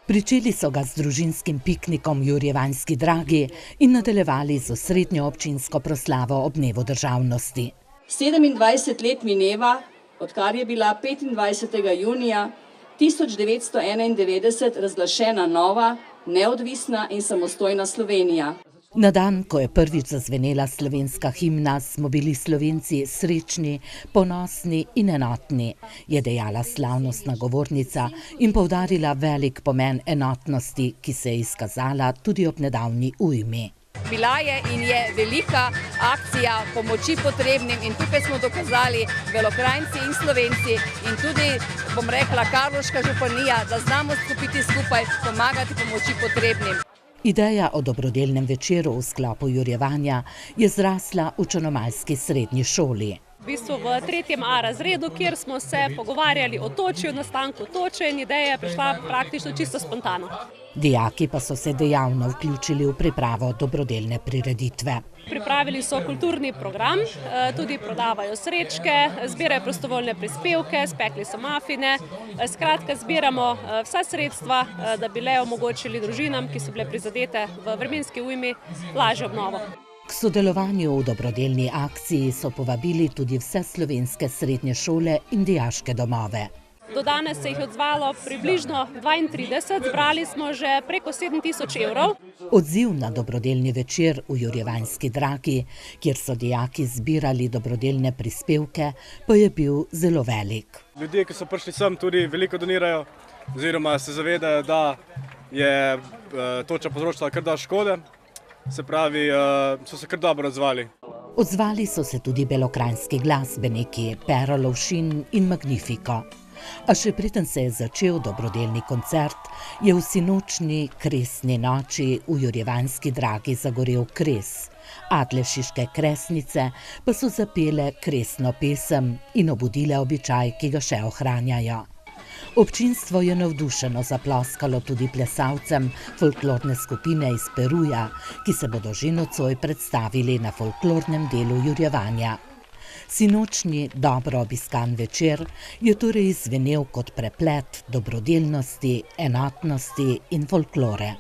Pričeli so ga z družinskim piknikom v Jurjevanjski Dragi in nadaljevali z osrednjo občinsko proslavo ob dnevu državnosti. 27 let mineva, odkar je bila 25. junija 1991 razglašena nova, neodvisna in samostojna Slovenija. Na dan, ko je prvič zazvenela slovenska himna, smo bili Slovenci srečni, ponosni in enotni, je dejala slavnostna govornica in poudarila velik pomen enotnosti, ki se je izkazala tudi ob nedavni ujmi. Bila je in je velika akcija pomoči potrebnim in tukaj smo dokazali Belokranjci in Slovenci in tudi, bom rekla, Karlovška županija, da znamo stopiti skupaj, pomagati pomoči potrebnim. Ideja o dobrodelnem večeru v sklopu Jurjevanja je zrasla v črnomaljski srednji šoli. V bistvu v 3. A razredu, kjer smo se pogovarjali o toči, o nastanku toče in ideja je prišla praktično čisto spontano. Dijaki pa so se dejavno vključili v pripravo dobrodelne prireditve. Pripravili so kulturni program, tudi prodavajo srečke, zbirajo prostovoljne prispevke, spekli so mafine. Skratka, zbiramo vsa sredstva, da bi le omogočili družinam, ki so bile prizadete v vremenski ujmi, lažjo obnovo. K sodelovanju v dobrodelni akciji so povabili tudi vse slovenske srednje šole in dijaške domove. Do danes se jih odzvalo približno 32, zbrali smo že preko 7.000 evrov. Odziv na dobrodelni večer v Jurjevanjski Dragi, kjer so dijaki zbirali dobrodelne prispevke, pa je bil zelo velik. Ljudje, ki so prišli sem, tudi veliko donirajo, oziroma se zavedajo, da je toča povzročila kar dosti škode. Se pravi, so se kar dobro odzvali. Odzvali so se tudi belokranjski glasbeniki Pero Lovšin in Magnifico. A še preden se je začel dobrodelni koncert, je v sinočni kresni noči v Jurjevanjski Dragi zagorel kres. Adlešiške kresnice pa so zapele kresno pesem in obudile običaj, ki ga še ohranjajo. Občinstvo je navdušeno zaploskalo tudi plesalcem folklorne skupine iz Peruja, ki se bodo že nocoj predstavili na folklornem delu Jurjevanja. Sinočni dobro obiskan večer je torej izvenel kot preplet dobrodelnosti, enotnosti in folklore.